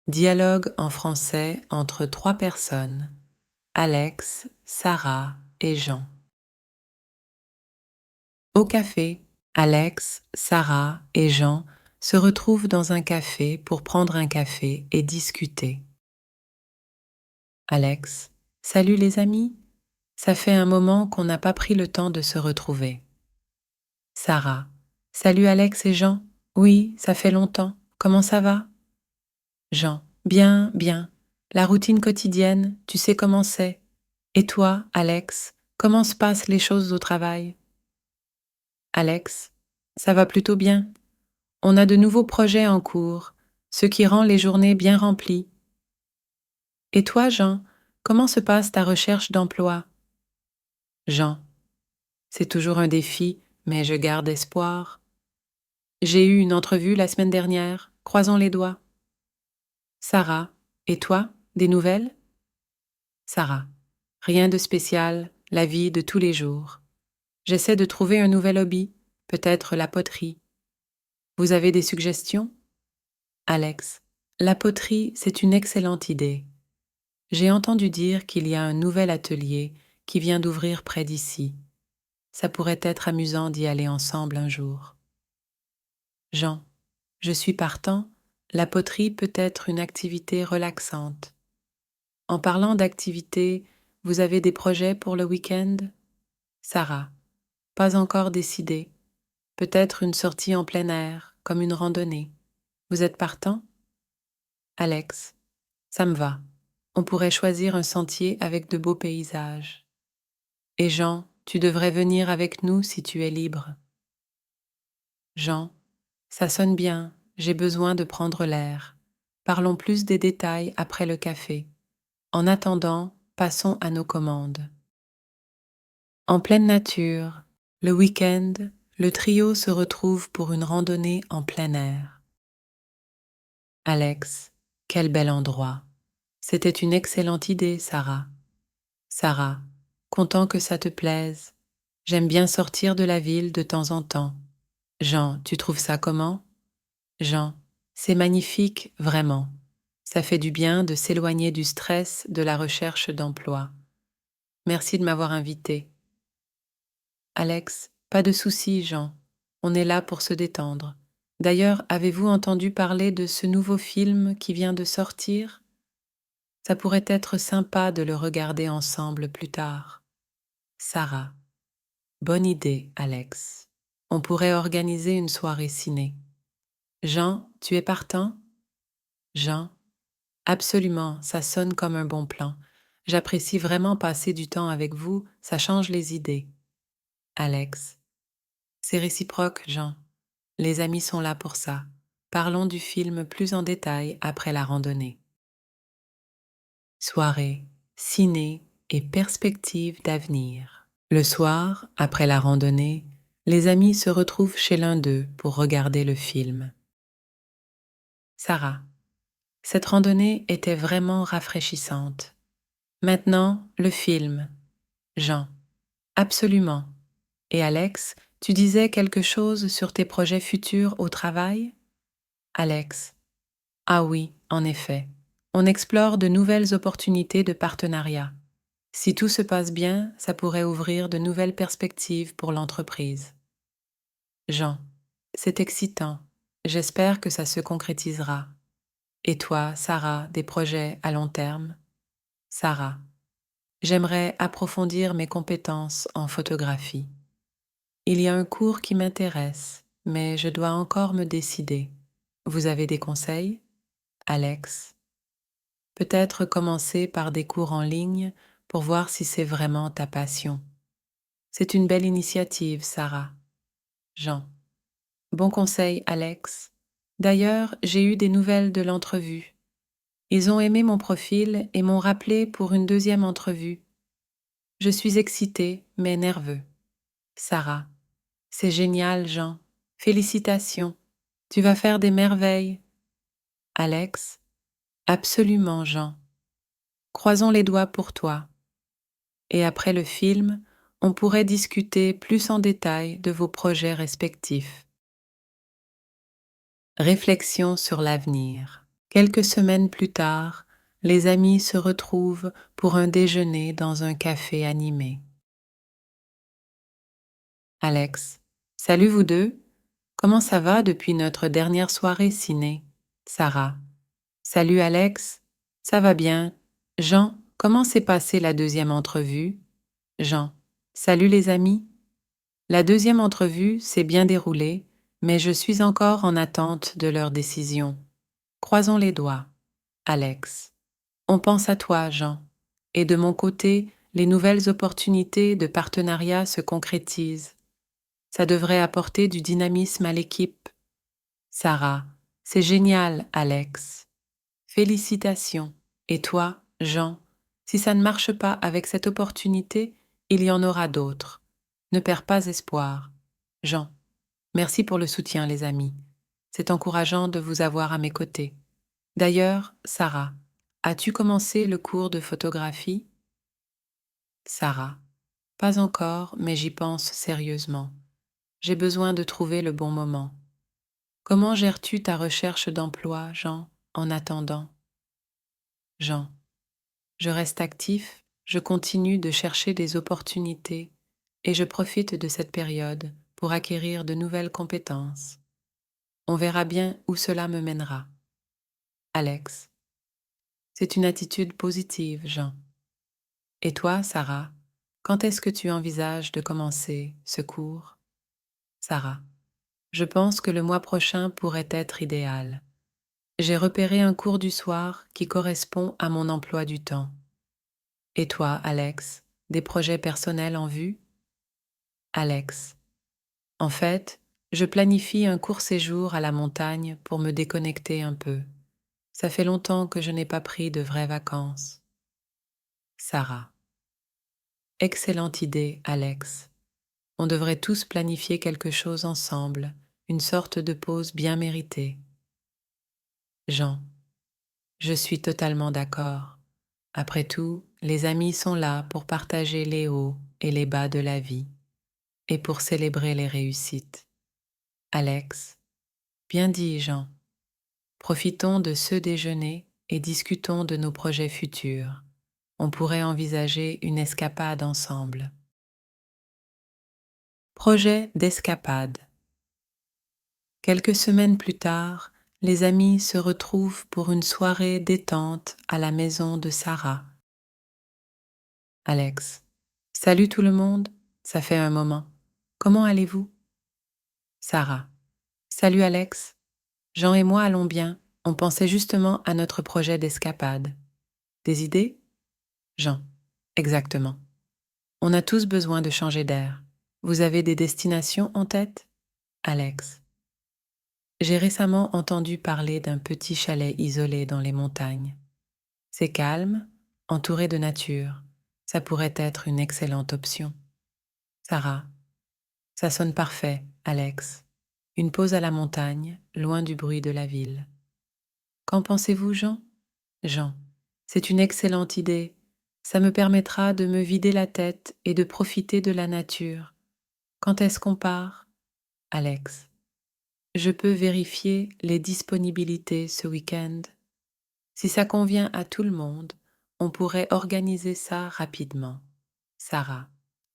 Dialogue en français entre trois personnes, Alex, Sarah et Jean. Au café, Alex, Sarah et Jean se retrouvent dans un café pour prendre un café et discuter. Alex: Salut les amis, ça fait un moment qu'on n'a pas pris le temps de se retrouver. Sarah: Salut Alex et Jean, oui, ça fait longtemps, comment ça va? Jean: Bien, bien. La routine quotidienne, tu sais comment c'est. Et toi, Alex, comment se passent les choses au travail? Alex: Ça va plutôt bien. On a de nouveaux projets en cours, ce qui rend les journées bien remplies. Et toi, Jean, comment se passe ta recherche d'emploi? Jean: C'est toujours un défi, mais je garde espoir. J'ai eu une entrevue la semaine dernière, croisons les doigts. Sarah: Et toi, des nouvelles? Sarah: Rien de spécial, la vie de tous les jours. J'essaie de trouver un nouvel hobby, peut-être la poterie. Vous avez des suggestions? Alex: La poterie, c'est une excellente idée. J'ai entendu dire qu'il y a un nouvel atelier qui vient d'ouvrir près d'ici. Ça pourrait être amusant d'y aller ensemble un jour. Jean: Je suis partant, la poterie peut être une activité relaxante. En parlant d'activité, vous avez des projets pour le week-end? Sarah: Pas encore décidé. Peut-être une sortie en plein air, comme une randonnée. Vous êtes partant? Alex: Ça me va. On pourrait choisir un sentier avec de beaux paysages. Et Jean, tu devrais venir avec nous si tu es libre. Jean: Ça sonne bien, j'ai besoin de prendre l'air. Parlons plus des détails après le café. En attendant, passons à nos commandes. En pleine nature, le week-end, le trio se retrouve pour une randonnée en plein air. Alex: Quel bel endroit. C'était une excellente idée, Sarah. Sarah: Content que ça te plaise. J'aime bien sortir de la ville de temps en temps. Jean: Tu trouves ça comment? Jean: C'est magnifique, vraiment. Ça fait du bien de s'éloigner du stress de la recherche d'emploi. Merci de m'avoir invité. Alex: Pas de souci, Jean. On est là pour se détendre. D'ailleurs, avez-vous entendu parler de ce nouveau film qui vient de sortir? Ça pourrait être sympa de le regarder ensemble plus tard. Sarah: Bonne idée, Alex. On pourrait organiser une soirée ciné. Jean, tu es partant? Jean: Absolument, ça sonne comme un bon plan. J'apprécie vraiment passer du temps avec vous, ça change les idées. Alex: C'est réciproque, Jean. Les amis sont là pour ça. Parlons du film plus en détail après la randonnée. Soirée, ciné et perspectives d'avenir. Le soir, après la randonnée, les amis se retrouvent chez l'un d'eux pour regarder le film. Sarah: Cette randonnée était vraiment rafraîchissante. Maintenant, le film. Jean: Absolument. Et Alex, tu disais quelque chose sur tes projets futurs au travail? Alex: Ah oui, en effet. On explore de nouvelles opportunités de partenariat. Si tout se passe bien, ça pourrait ouvrir de nouvelles perspectives pour l'entreprise. Jean: C'est excitant. J'espère que ça se concrétisera. Et toi, Sarah, des projets à long terme? Sarah: J'aimerais approfondir mes compétences en photographie. Il y a un cours qui m'intéresse, mais je dois encore me décider. Vous avez des conseils? Alex: Peut-être commencer par des cours en ligne pour voir si c'est vraiment ta passion. C'est une belle initiative, Sarah. Jean: Bon conseil, Alex. D'ailleurs, j'ai eu des nouvelles de l'entrevue. Ils ont aimé mon profil et m'ont rappelé pour une deuxième entrevue. Je suis excitée, mais nerveux. Sarah: C'est génial, Jean. Félicitations. Tu vas faire des merveilles. Alex: Absolument, Jean. Croisons les doigts pour toi. Et après le film, on pourrait discuter plus en détail de vos projets respectifs. Réflexion sur l'avenir. Quelques semaines plus tard, les amis se retrouvent pour un déjeuner dans un café animé. Alex: Salut vous deux, comment ça va depuis notre dernière soirée ciné? Sarah: Salut Alex, ça va bien. Jean: Comment s'est passée la deuxième entrevue? Jean: Salut les amis. La deuxième entrevue s'est bien déroulée, mais je suis encore en attente de leur décision. Croisons les doigts. Alex: On pense à toi, Jean. Et de mon côté, les nouvelles opportunités de partenariat se concrétisent. Ça devrait apporter du dynamisme à l'équipe. Sarah: C'est génial, Alex. Félicitations. Et toi, Jean, si ça ne marche pas avec cette opportunité, il y en aura d'autres. Ne perds pas espoir. Jean: Merci pour le soutien, les amis. C'est encourageant de vous avoir à mes côtés. D'ailleurs, Sarah, as-tu commencé le cours de photographie? Sarah: Pas encore, mais j'y pense sérieusement. J'ai besoin de trouver le bon moment. Comment gères-tu ta recherche d'emploi, Jean, en attendant? Jean: Je reste actif, je continue de chercher des opportunités et je profite de cette période pour acquérir de nouvelles compétences. On verra bien où cela me mènera. Alex: C'est une attitude positive, Jean. Et toi, Sarah, quand est-ce que tu envisages de commencer ce cours? Sarah: Je pense que le mois prochain pourrait être idéal. J'ai repéré un cours du soir qui correspond à mon emploi du temps. Et toi, Alex, des projets personnels en vue? Alex: En fait, je planifie un court séjour à la montagne pour me déconnecter un peu. Ça fait longtemps que je n'ai pas pris de vraies vacances. Sarah: Excellente idée, Alex. On devrait tous planifier quelque chose ensemble, une sorte de pause bien méritée. Jean: Je suis totalement d'accord. Après tout, les amis sont là pour partager les hauts et les bas de la vie et pour célébrer les réussites. Alex: Bien dit, Jean. Profitons de ce déjeuner et discutons de nos projets futurs. On pourrait envisager une escapade ensemble. Projet d'escapade. Quelques semaines plus tard, les amis se retrouvent pour une soirée détente à la maison de Sarah. Alex: Salut tout le monde, ça fait un moment. Comment allez-vous? Sarah: Salut Alex, Jean et moi allons bien, on pensait justement à notre projet d'escapade. Des idées? Jean: Exactement. On a tous besoin de changer d'air. Vous avez des destinations en tête? Alex: J'ai récemment entendu parler d'un petit chalet isolé dans les montagnes. C'est calme, entouré de nature. Ça pourrait être une excellente option. Sarah: Ça sonne parfait, Alex. Une pause à la montagne, loin du bruit de la ville. Qu'en pensez-vous, Jean? Jean: C'est une excellente idée. Ça me permettra de me vider la tête et de profiter de la nature. Quand est-ce qu'on part? Alex: Je peux vérifier les disponibilités ce week-end. Si ça convient à tout le monde, on pourrait organiser ça rapidement. Sarah: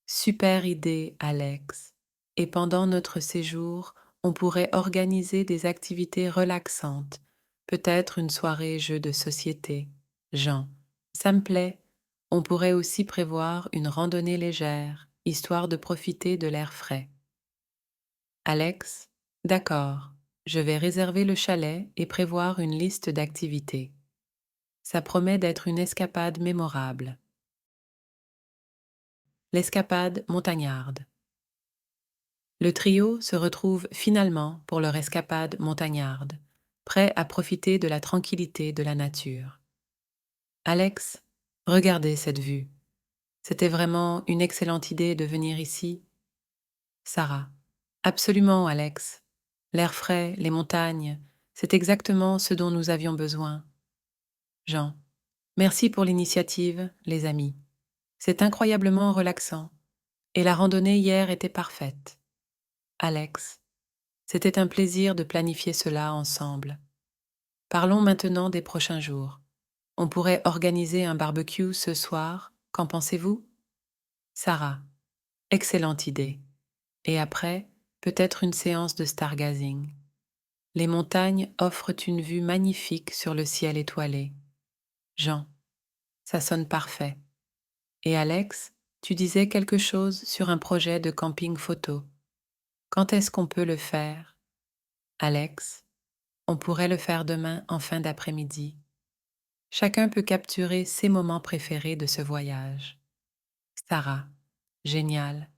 Super idée, Alex. Et pendant notre séjour, on pourrait organiser des activités relaxantes, peut-être une soirée jeu de société. Jean: Ça me plaît. On pourrait aussi prévoir une randonnée légère, histoire de profiter de l'air frais. Alex: D'accord. Je vais réserver le chalet et prévoir une liste d'activités. Ça promet d'être une escapade mémorable. L'escapade montagnarde. Le trio se retrouve finalement pour leur escapade montagnarde, prêt à profiter de la tranquillité de la nature. Alex: Regardez cette vue. C'était vraiment une excellente idée de venir ici. Sarah: Absolument, Alex. L'air frais, les montagnes, c'est exactement ce dont nous avions besoin. Jean: Merci pour l'initiative, les amis. C'est incroyablement relaxant. Et la randonnée hier était parfaite. Alex: C'était un plaisir de planifier cela ensemble. Parlons maintenant des prochains jours. On pourrait organiser un barbecue ce soir, qu'en pensez-vous? Sarah, excellente idée. Et après, peut-être une séance de stargazing. Les montagnes offrent une vue magnifique sur le ciel étoilé. Jean, ça sonne parfait. Et Alex, tu disais quelque chose sur un projet de camping photo. Quand est-ce qu'on peut le faire? Alex, on pourrait le faire demain en fin d'après-midi. Chacun peut capturer ses moments préférés de ce voyage. Sarah, génial.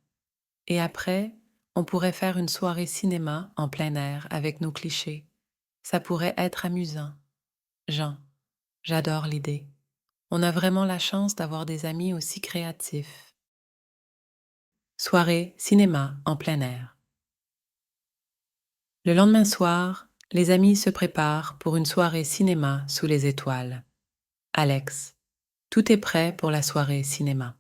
Et après, on pourrait faire une soirée cinéma en plein air avec nos clichés. Ça pourrait être amusant. Jean, j'adore l'idée. On a vraiment la chance d'avoir des amis aussi créatifs. Soirée cinéma en plein air. Le lendemain soir, les amis se préparent pour une soirée cinéma sous les étoiles. Alex, tout est prêt pour la soirée cinéma.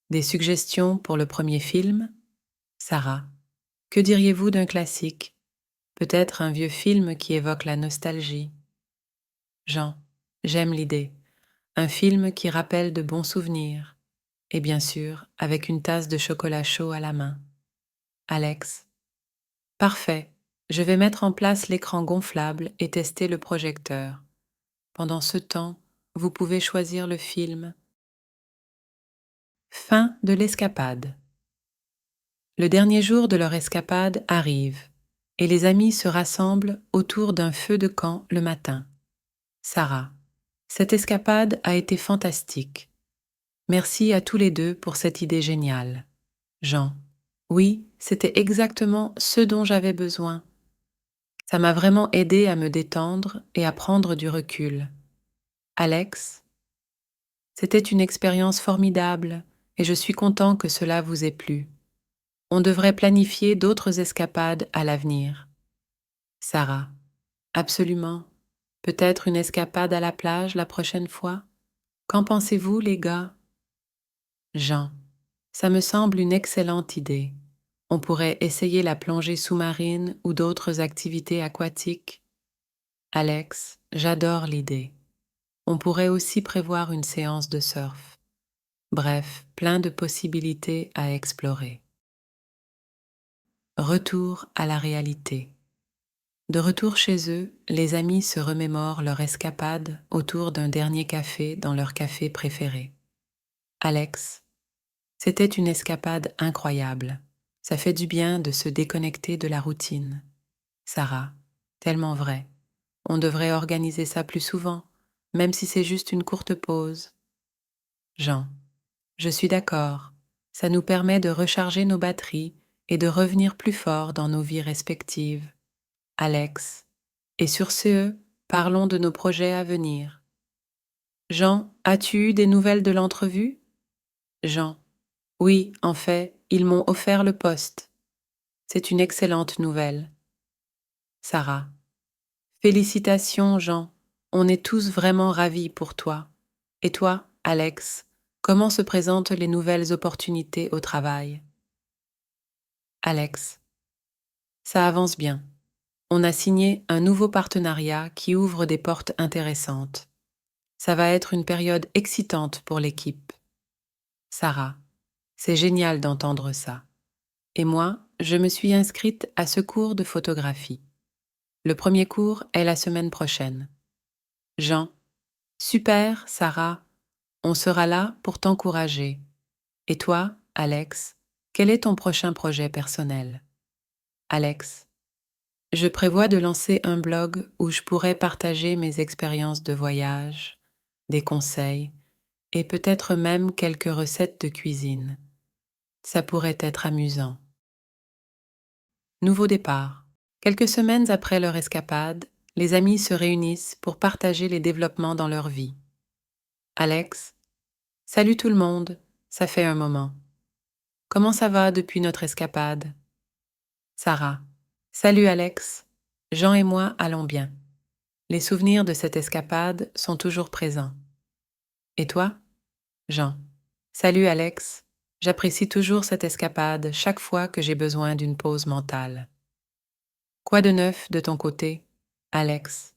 Des suggestions pour le premier film? Sarah, que diriez-vous d'un classique? Peut-être un vieux film qui évoque la nostalgie. Jean, j'aime l'idée. Un film qui rappelle de bons souvenirs. Et bien sûr, avec une tasse de chocolat chaud à la main. Alex, parfait. Je vais mettre en place l'écran gonflable et tester le projecteur. Pendant ce temps, vous pouvez choisir le film. Fin de l'escapade. Le dernier jour de leur escapade arrive et les amis se rassemblent autour d'un feu de camp le matin. Sarah, cette escapade a été fantastique. Merci à tous les deux pour cette idée géniale. Jean, oui, c'était exactement ce dont j'avais besoin. Ça m'a vraiment aidé à me détendre et à prendre du recul. Alex, c'était une expérience formidable et je suis content que cela vous ait plu. On devrait planifier d'autres escapades à l'avenir. Sarah, absolument. Peut-être une escapade à la plage la prochaine fois? Qu'en pensez-vous, les gars? Jean, ça me semble une excellente idée. On pourrait essayer la plongée sous-marine ou d'autres activités aquatiques. Alex, j'adore l'idée. On pourrait aussi prévoir une séance de surf. Bref, plein de possibilités à explorer. Retour à la réalité. De retour chez eux, les amis se remémorent leur escapade autour d'un dernier café dans leur café préféré. Alex, c'était une escapade incroyable. Ça fait du bien de se déconnecter de la routine. Sarah, tellement vrai. On devrait organiser ça plus souvent, même si c'est juste une courte pause. Jean, je suis d'accord. Ça nous permet de recharger nos batteries et de revenir plus fort dans nos vies respectives. Alex, et sur ce, parlons de nos projets à venir. Jean, as-tu eu des nouvelles de l'entrevue? Jean, oui, en fait, ils m'ont offert le poste. C'est une excellente nouvelle. Sarah, félicitations, Jean. On est tous vraiment ravis pour toi. Et toi, Alex, comment se présentent les nouvelles opportunités au travail? Alex, ça avance bien. On a signé un nouveau partenariat qui ouvre des portes intéressantes. Ça va être une période excitante pour l'équipe. Sarah, c'est génial d'entendre ça. Et moi, je me suis inscrite à ce cours de photographie. Le premier cours est la semaine prochaine. Jean, super, Sarah, on sera là pour t'encourager. Et toi, Alex, quel est ton prochain projet personnel? Alex, je prévois de lancer un blog où je pourrais partager mes expériences de voyage, des conseils et peut-être même quelques recettes de cuisine. Ça pourrait être amusant. Nouveau départ. Quelques semaines après leur escapade, les amis se réunissent pour partager les développements dans leur vie. Alex, salut tout le monde, ça fait un moment. Comment ça va depuis notre escapade? Sarah, salut Alex, Jean et moi allons bien. Les souvenirs de cette escapade sont toujours présents. Et toi? Jean, salut Alex, j'apprécie toujours cette escapade chaque fois que j'ai besoin d'une pause mentale. Quoi de neuf de ton côté, Alex?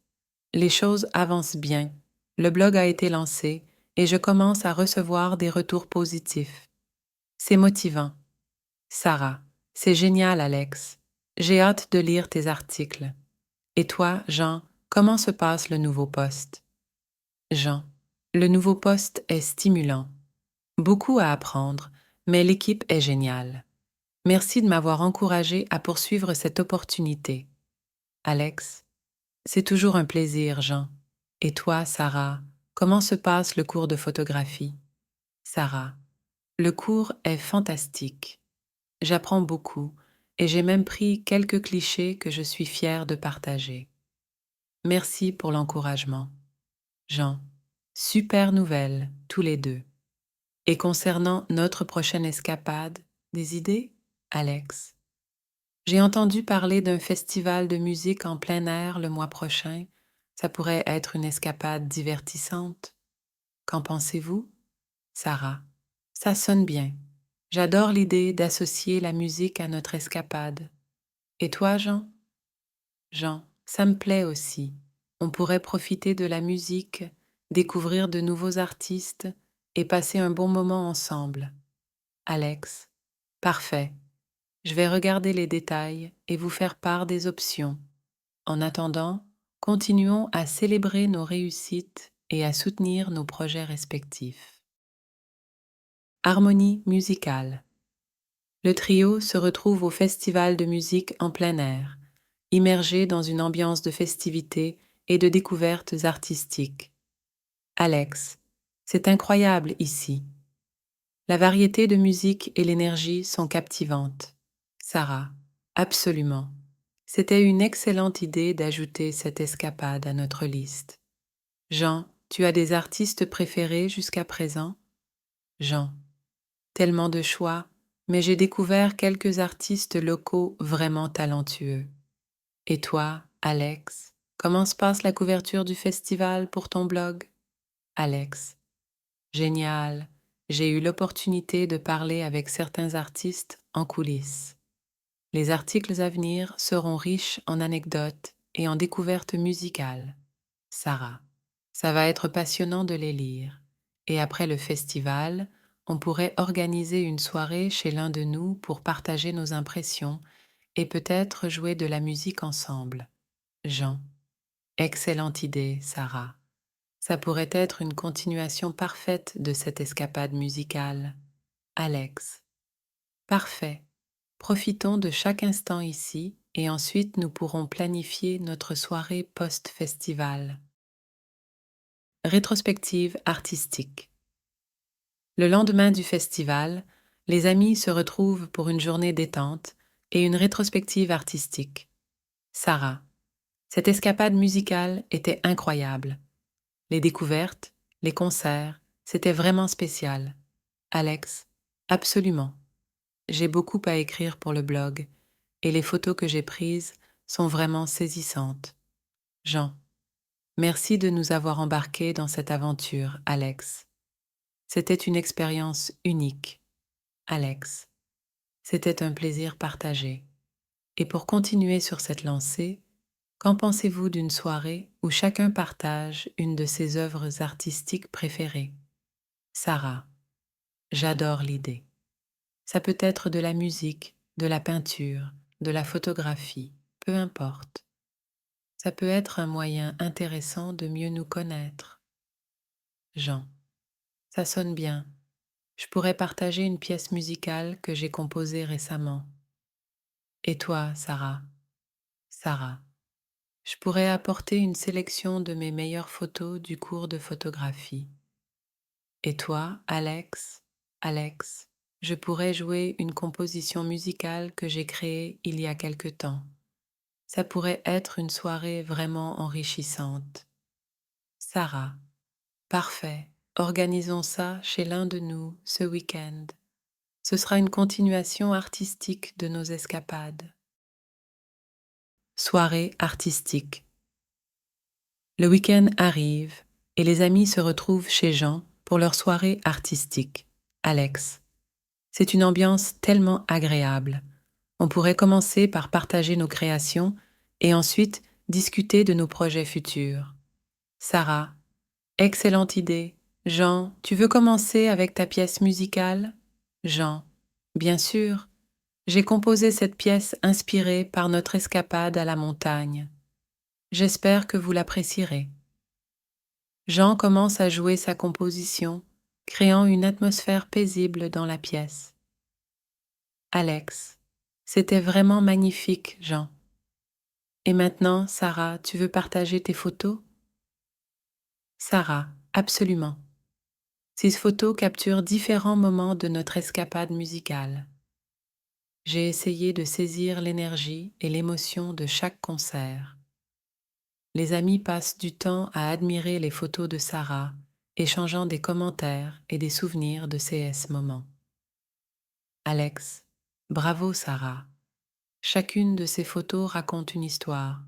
les choses avancent bien. Le blog a été lancé et je commence à recevoir des retours positifs. C'est motivant. Sarah, c'est génial, Alex. J'ai hâte de lire tes articles. Et toi, Jean, comment se passe le nouveau poste? Jean, le nouveau poste est stimulant. Beaucoup à apprendre, mais l'équipe est géniale. Merci de m'avoir encouragé à poursuivre cette opportunité. Alex, c'est toujours un plaisir, Jean. Et toi, Sarah, comment se passe le cours de photographie? Sarah, le cours est fantastique. J'apprends beaucoup et j'ai même pris quelques clichés que je suis fière de partager. Merci pour l'encouragement. Jean, super nouvelle, tous les deux. Et concernant notre prochaine escapade, des idées? Alex, j'ai entendu parler d'un festival de musique en plein air le mois prochain. Ça pourrait être une escapade divertissante. Qu'en pensez-vous? Sarah, ça sonne bien. J'adore l'idée d'associer la musique à notre escapade. Et toi, Jean? Jean, ça me plaît aussi. On pourrait profiter de la musique, découvrir de nouveaux artistes et passer un bon moment ensemble. Alex, parfait. Je vais regarder les détails et vous faire part des options. En attendant, continuons à célébrer nos réussites et à soutenir nos projets respectifs. Harmonie musicale. Le trio se retrouve au festival de musique en plein air, immergé dans une ambiance de festivité et de découvertes artistiques. Alex, c'est incroyable ici. La variété de musique et l'énergie sont captivantes. Sarah, absolument. C'était une excellente idée d'ajouter cette escapade à notre liste. Jean, tu as des artistes préférés jusqu'à présent? Jean, tellement de choix, mais j'ai découvert quelques artistes locaux vraiment talentueux. Et toi, Alex, comment se passe la couverture du festival pour ton blog? Alex, génial. J'ai eu l'opportunité de parler avec certains artistes en coulisses. Les articles à venir seront riches en anecdotes et en découvertes musicales. Sarah, ça va être passionnant de les lire. Et après le festival, on pourrait organiser une soirée chez l'un de nous pour partager nos impressions et peut-être jouer de la musique ensemble. Jean, excellente idée, Sarah. Ça pourrait être une continuation parfaite de cette escapade musicale. Alex, parfait. Profitons de chaque instant ici et ensuite nous pourrons planifier notre soirée post-festival. Rétrospective artistique. Le lendemain du festival, les amis se retrouvent pour une journée détente et une rétrospective artistique. Sarah, cette escapade musicale était incroyable. Les découvertes, les concerts, c'était vraiment spécial. Alex, absolument. J'ai beaucoup à écrire pour le blog et les photos que j'ai prises sont vraiment saisissantes. Jean, merci de nous avoir embarqués dans cette aventure, Alex. C'était une expérience unique. Alex, c'était un plaisir partagé. Et pour continuer sur cette lancée, qu'en pensez-vous d'une soirée où chacun partage une de ses œuvres artistiques préférées? Sarah, j'adore l'idée. Ça peut être de la musique, de la peinture, de la photographie, peu importe. Ça peut être un moyen intéressant de mieux nous connaître. Jean, ça sonne bien. Je pourrais partager une pièce musicale que j'ai composée récemment. Et toi, Sarah? Sarah, je pourrais apporter une sélection de mes meilleures photos du cours de photographie. Et toi, Alex? Alex, je pourrais jouer une composition musicale que j'ai créée il y a quelque temps. Ça pourrait être une soirée vraiment enrichissante. Sarah, parfait. Organisons ça chez l'un de nous ce week-end. Ce sera une continuation artistique de nos escapades. Soirée artistique. Le week-end arrive et les amis se retrouvent chez Jean pour leur soirée artistique. Alex, c'est une ambiance tellement agréable. On pourrait commencer par partager nos créations et ensuite discuter de nos projets futurs. Sarah, excellente idée. Jean, tu veux commencer avec ta pièce musicale? Jean, bien sûr. J'ai composé cette pièce inspirée par notre escapade à la montagne. J'espère que vous l'apprécierez. Jean commence à jouer sa composition, créant une atmosphère paisible dans la pièce. Alex, c'était vraiment magnifique, Jean. Et maintenant, Sarah, tu veux partager tes photos? Sarah, absolument. Ces photos capturent différents moments de notre escapade musicale. J'ai essayé de saisir l'énergie et l'émotion de chaque concert. Les amis passent du temps à admirer les photos de Sarah, échangeant des commentaires et des souvenirs de ces moments. Alex, bravo Sarah. Chacune de ces photos raconte une histoire.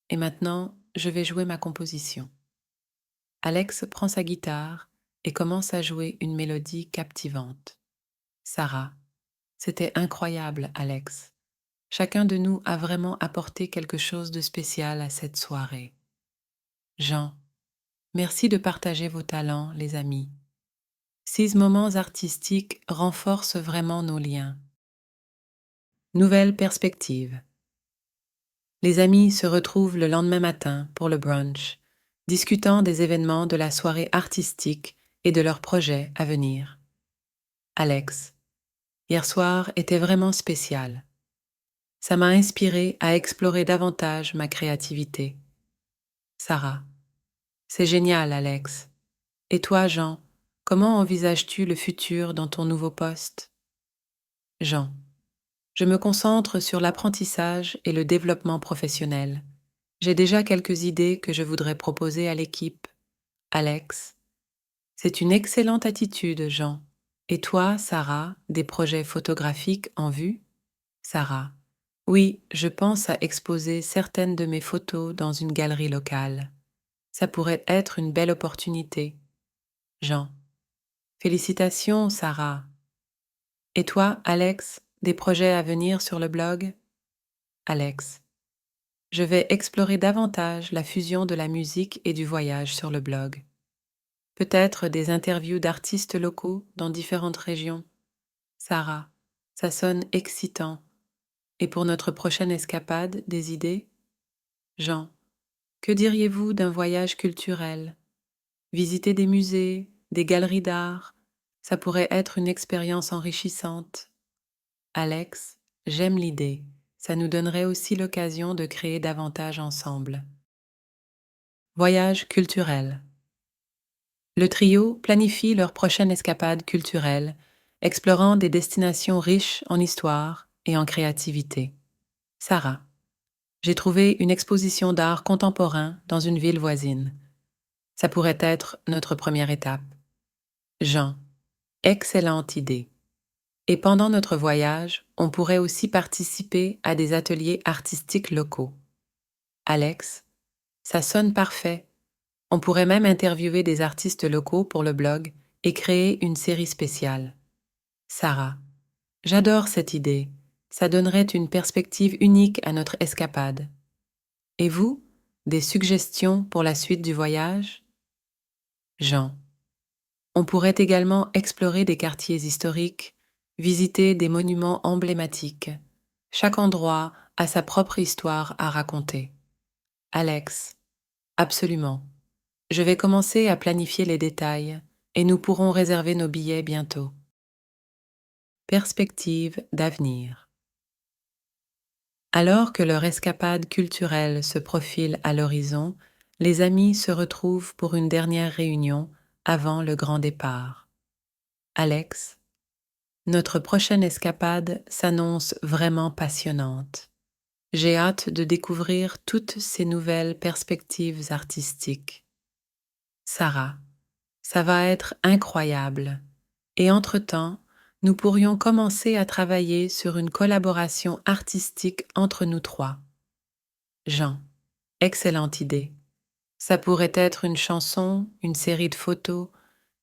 Et maintenant, je vais jouer ma composition. Alex prend sa guitare et commence à jouer une mélodie captivante. Sarah, c'était incroyable, Alex. Chacun de nous a vraiment apporté quelque chose de spécial à cette soirée. Jean, merci de partager vos talents, les amis. Ces moments artistiques renforcent vraiment nos liens. Nouvelle perspective. Les amis se retrouvent le lendemain matin pour le brunch, discutant des événements de la soirée artistique et de leurs projets à venir. Alex, hier soir était vraiment spécial. Ça m'a inspiré à explorer davantage ma créativité. Sarah, c'est génial, Alex. Et toi, Jean, comment envisages-tu le futur dans ton nouveau poste? Jean, je me concentre sur l'apprentissage et le développement professionnel. J'ai déjà quelques idées que je voudrais proposer à l'équipe. Alex, c'est une excellente attitude, Jean. Et toi, Sarah, des projets photographiques en vue? Sarah, oui, je pense à exposer certaines de mes photos dans une galerie locale. Ça pourrait être une belle opportunité. Jean, félicitations, Sarah. Et toi, Alex, des projets à venir sur le blog? Alex, je vais explorer davantage la fusion de la musique et du voyage sur le blog. Peut-être des interviews d'artistes locaux dans différentes régions. Sarah, ça sonne excitant. Et pour notre prochaine escapade, des idées? Jean, que diriez-vous d'un voyage culturel? Visiter des musées, des galeries d'art, ça pourrait être une expérience enrichissante. Alex, j'aime l'idée. Ça nous donnerait aussi l'occasion de créer davantage ensemble. Voyage culturel. Le trio planifie leur prochaine escapade culturelle, explorant des destinations riches en histoire et en créativité. Sarah, j'ai trouvé une exposition d'art contemporain dans une ville voisine. Ça pourrait être notre première étape. Jean, excellente idée. Et pendant notre voyage, on pourrait aussi participer à des ateliers artistiques locaux. Alex, ça sonne parfait. On pourrait même interviewer des artistes locaux pour le blog et créer une série spéciale. Sarah, j'adore cette idée. Ça donnerait une perspective unique à notre escapade. Et vous, des suggestions pour la suite du voyage? Jean, on pourrait également explorer des quartiers historiques, visiter des monuments emblématiques. Chaque endroit a sa propre histoire à raconter. Alex, absolument. Je vais commencer à planifier les détails et nous pourrons réserver nos billets bientôt. Perspective d'avenir. Alors que leur escapade culturelle se profile à l'horizon, les amis se retrouvent pour une dernière réunion avant le grand départ. Alex, notre prochaine escapade s'annonce vraiment passionnante. J'ai hâte de découvrir toutes ces nouvelles perspectives artistiques. Sarah, ça va être incroyable. Et entre-temps, nous pourrions commencer à travailler sur une collaboration artistique entre nous trois. Jean, excellente idée. Ça pourrait être une chanson, une série de photos,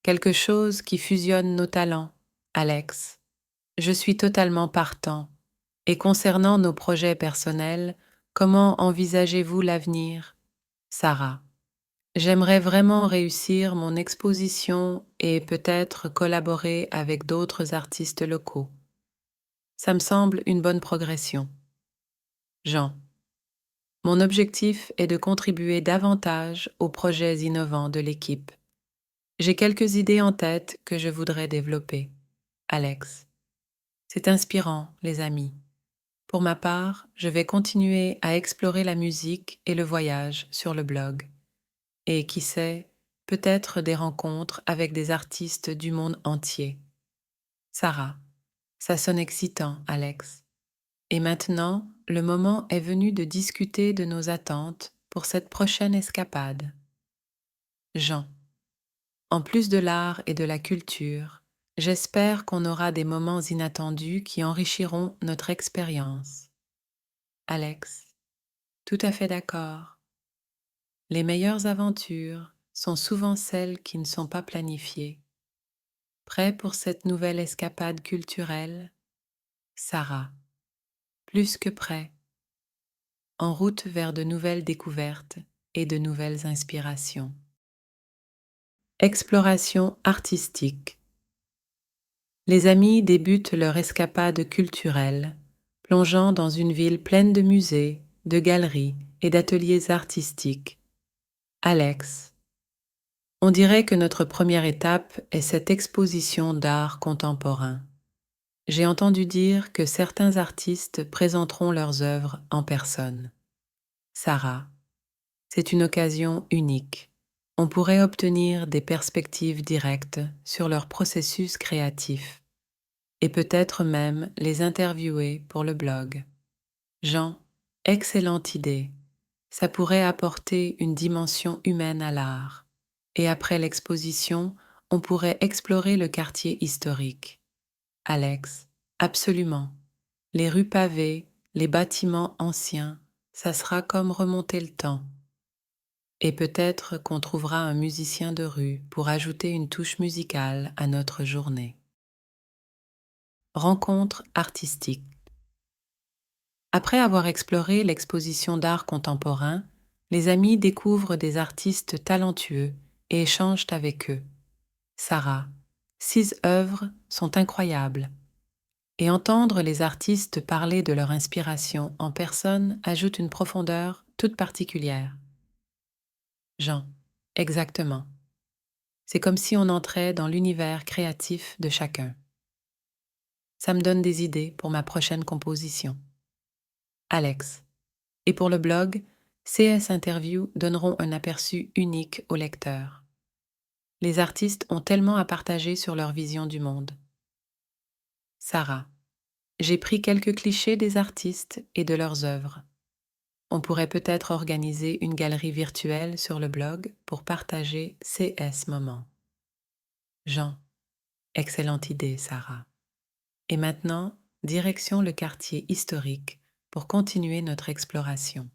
quelque chose qui fusionne nos talents. Alex, je suis totalement partant. Et concernant nos projets personnels, comment envisagez-vous l'avenir? Sarah, J'aimerais vraiment réussir mon exposition et peut-être collaborer avec d'autres artistes locaux. Ça me semble une bonne progression. Jean. Mon objectif est de contribuer davantage aux projets innovants de l'équipe. J'ai quelques idées en tête que je voudrais développer. Alex. C'est inspirant, les amis. Pour ma part, je vais continuer à explorer la musique et le voyage sur le blog. Et qui sait, peut-être des rencontres avec des artistes du monde entier. Sarah. Ça sonne excitant, Alex. Et maintenant, le moment est venu de discuter de nos attentes pour cette prochaine escapade. Jean. En plus de l'art et de la culture, j'espère qu'on aura des moments inattendus qui enrichiront notre expérience. Alex. Tout à fait d'accord. Les meilleures aventures sont souvent celles qui ne sont pas planifiées. Prêt pour cette nouvelle escapade culturelle? Sarah. Plus que prêt. En route vers de nouvelles découvertes et de nouvelles inspirations. Exploration artistique. Les amis débutent leur escapade culturelle, plongeant dans une ville pleine de musées, de galeries et d'ateliers artistiques. Alex. On dirait que notre première étape est cette exposition d'art contemporain. J'ai entendu dire que certains artistes présenteront leurs œuvres en personne. Sarah. C'est une occasion unique. On pourrait obtenir des perspectives directes sur leur processus créatif et peut-être même les interviewer pour le blog. Jean, excellente idée. Ça pourrait apporter une dimension humaine à l'art. Et après l'exposition, on pourrait explorer le quartier historique. Alex, absolument. Les rues pavées, les bâtiments anciens, ça sera comme remonter le temps. Et peut-être qu'on trouvera un musicien de rue pour ajouter une touche musicale à notre journée. Rencontre artistique. Après avoir exploré l'exposition d'art contemporain, les amis découvrent des artistes talentueux et échangent avec eux. Sarah, 6 œuvres sont incroyables. Et entendre les artistes parler de leur inspiration en personne ajoute une profondeur toute particulière. Jean, exactement. C'est comme si on entrait dans l'univers créatif de chacun. Ça me donne des idées pour ma prochaine composition. Alex. Et pour le blog, CS Interview donneront un aperçu unique aux lecteurs. Les artistes ont tellement à partager sur leur vision du monde. Sarah. J'ai pris quelques clichés des artistes et de leurs œuvres. On pourrait peut-être organiser une galerie virtuelle sur le blog pour partager CS moments. Jean. Excellente idée, Sarah. Et maintenant, direction le quartier historique pour continuer notre exploration.